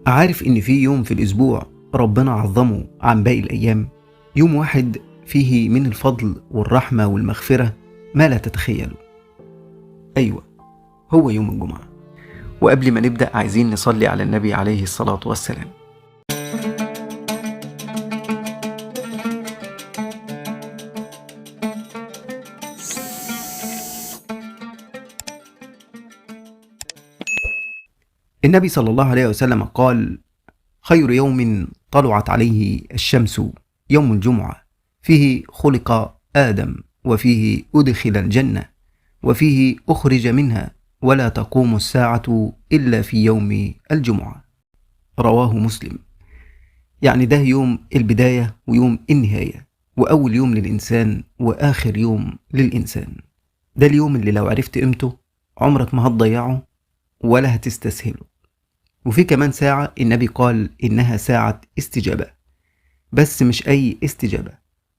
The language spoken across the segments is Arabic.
عارف إن في يوم في الأسبوع ربنا عظمه عن باقي الأيام؟ يوم واحد فيه من الفضل والرحمة والمغفرة ما لا تتخيله. أيوة، هو يوم الجمعة. وقبل ما نبدأ عايزين نصلي على النبي عليه الصلاة والسلام. النبي صلى الله عليه وسلم قال: خير يوم طلعت عليه الشمس يوم الجمعة، فيه خلق آدم، وفيه أدخل الجنة، وفيه أخرج منها، ولا تقوم الساعة إلا في يوم الجمعة. رواه مسلم. يعني ده يوم البداية ويوم النهاية، وأول يوم للإنسان وآخر يوم للإنسان. ده اليوم اللي لو عرفت قيمته عمرك ما هتضيعه ولا هتستسهله. وفي كمان ساعة النبي قال إنها ساعة استجابة، بس مش أي استجابة،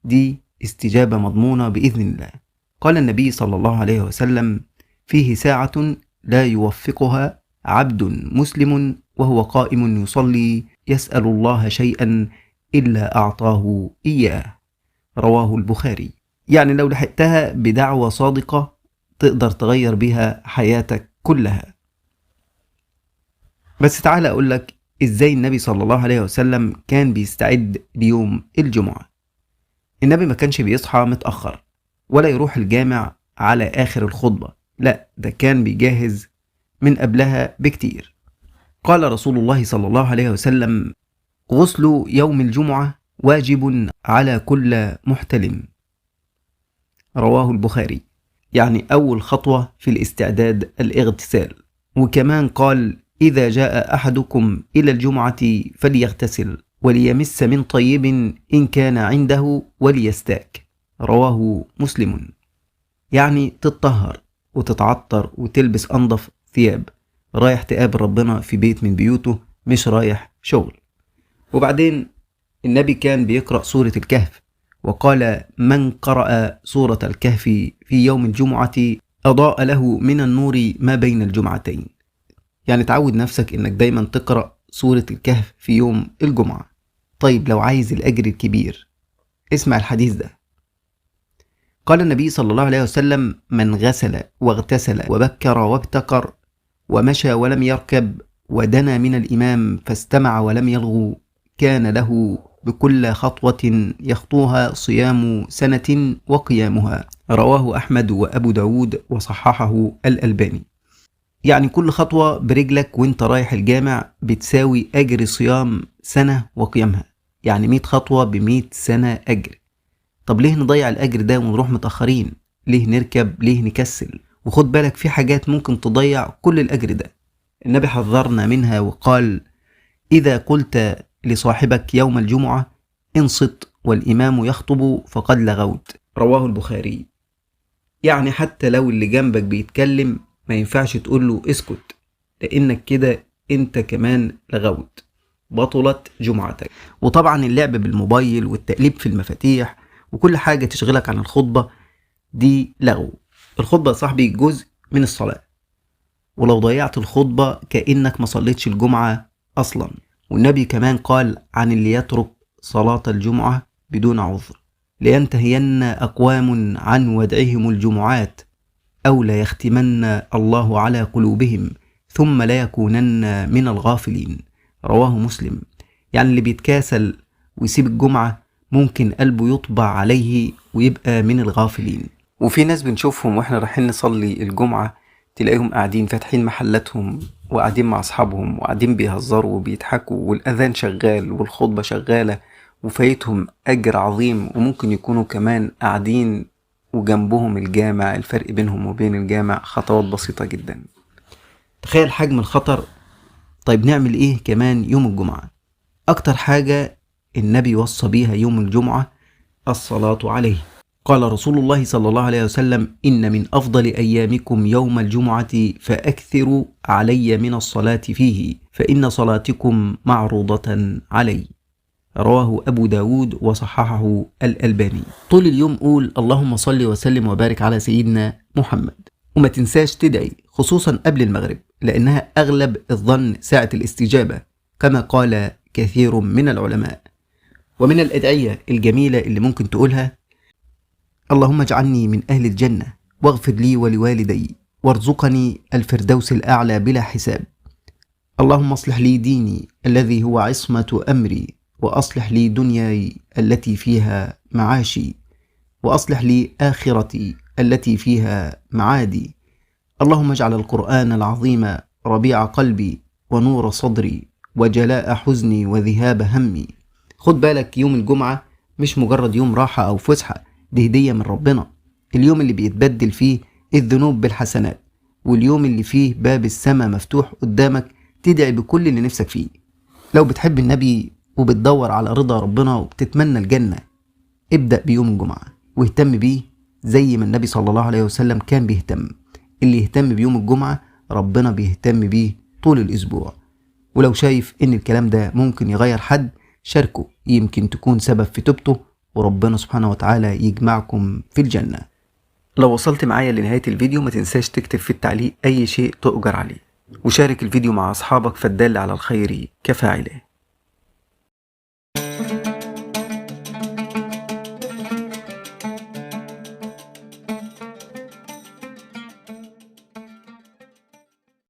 دي استجابة مضمونة بإذن الله. قال النبي صلى الله عليه وسلم: فيه ساعة لا يوفقها عبد مسلم وهو قائم يصلي يسأل الله شيئا إلا أعطاه إياه. رواه البخاري. يعني لو لحقتها بدعوة صادقة تقدر تغير بها حياتك كلها. بس تعال أقولك إزاي النبي صلى الله عليه وسلم كان بيستعد ليوم الجمعة. النبي ما كانش بيصحى متأخر ولا يروح الجامع على آخر الخطبة، لا، ده كان بيجهز من قبلها بكتير. قال رسول الله صلى الله عليه وسلم: غسل يوم الجمعة واجب على كل محتلم. رواه البخاري. يعني أول خطوة في الاستعداد الاغتسال. وكمان قال: إذا جاء أحدكم إلى الجمعة فليغتسل وليمس من طيب إن كان عنده وليستاك. رواه مسلم. يعني تتطهر وتتعطر وتلبس أنظف ثياب، رايح تقابل ربنا في بيت من بيوته، مش رايح شغل. وبعدين النبي كان بيقرأ سورة الكهف، وقال: من قرأ سورة الكهف في يوم الجمعة أضاء له من النور ما بين الجمعتين. يعني تعود نفسك إنك دايما تقرأ سورة الكهف في يوم الجمعة. طيب لو عايز الأجر الكبير اسمع الحديث ده. قال النبي صلى الله عليه وسلم: من غسل واغتسل وبكر وابتكر ومشى ولم يركب ودنا من الإمام فاستمع ولم يلغو كان له بكل خطوة يخطوها صيام سنة وقيامها. رواه أحمد وأبو داود وصححه الألباني. يعني كل خطوة برجلك وانت رايح الجامع بتساوي أجر صيام سنة وقيامها. يعني 100 خطوة ب100 سنة أجر. طب ليه نضيع الأجر ده ونروح متأخرين؟ ليه نركب؟ ليه نكسل؟ وخد بالك في حاجات ممكن تضيع كل الأجر ده. النبي حذرنا منها وقال: إذا قلت لصاحبك يوم الجمعة انصت والإمام يخطب فقد لغوت. رواه البخاري. يعني حتى لو اللي جنبك بيتكلم ما ينفعش تقول له اسكت، لأنك كده انت كمان لغوت، بطلت جمعتك. وطبعا اللعب بالموبايل والتقليب في المفاتيح وكل حاجة تشغلك عن الخطبة دي لغو. الخطبة يا صاحبي جزء من الصلاة، ولو ضيعت الخطبة كأنك ما صليتش الجمعة أصلا. والنبي كمان قال عن اللي يترك صلاة الجمعة بدون عذر: لينتهين أقوام عن ودعهم الجمعات أو لا يختمن الله على قلوبهم ثم لا يكونن من الغافلين. رواه مسلم. يعني اللي بيتكاسل ويسيب الجمعة ممكن قلبه يطبع عليه ويبقى من الغافلين. وفي ناس بنشوفهم واحنا رايحين نصلي الجمعة تلاقيهم قاعدين فاتحين محلاتهم وقاعدين مع أصحابهم وقاعدين بيهزروا وبيضحكوا والأذان شغال والخطبة شغالة وفايتهم أجر عظيم، وممكن يكونوا كمان قاعدين وجنبهم الجامع، الفرق بينهم وبين الجامع خطوات بسيطة جدا. تخيل حجم الخطر. طيب نعمل ايه كمان يوم الجمعة؟ اكتر حاجة النبي وصى بيها يوم الجمعة الصلاة عليه. قال رسول الله صلى الله عليه وسلم: إن من أفضل أيامكم يوم الجمعة فأكثروا علي من الصلاة فيه فإن صلاتكم معروضة علي. رواه أبو داود وصححه الألباني. طول اليوم قول اللهم صل وسلم وبارك على سيدنا محمد، وما تنساش تدعي خصوصا قبل المغرب لأنها أغلب الظن ساعة الاستجابة، كما قال كثير من العلماء. ومن الأدعية الجميلة اللي ممكن تقولها: اللهم اجعلني من أهل الجنة، واغفر لي ولوالدي، وارزقني الفردوس الأعلى بلا حساب. اللهم اصلح لي ديني الذي هو عصمة أمري، وأصلح لي دنياي التي فيها معاشي، وأصلح لي آخرتي التي فيها معادي. اللهم اجعل القرآن العظيم ربيع قلبي، ونور صدري، وجلاء حزني، وذهاب همي. خد بالك، يوم الجمعة مش مجرد يوم راحة أو فسحة، دي هدية من ربنا. اليوم اللي بيتبدل فيه الذنوب بالحسنات، واليوم اللي فيه باب السماء مفتوح قدامك تدعي بكل اللي نفسك فيه. لو بتحب النبي وبتدور على رضا ربنا وبتتمنى الجنة، ابدأ بيوم الجمعة واهتم بيه زي ما النبي صلى الله عليه وسلم كان بيهتم. اللي يهتم بيوم الجمعة ربنا بيهتم بيه طول الأسبوع. ولو شايف إن الكلام ده ممكن يغير حد، شاركه، يمكن تكون سبب في توبته، وربنا سبحانه وتعالى يجمعكم في الجنة. لو وصلت معايا لنهاية الفيديو ما تنساش تكتب في التعليق أي شيء تؤجر عليه، وشارك الفيديو مع أصحابك، فالدال على الخير كفاعله.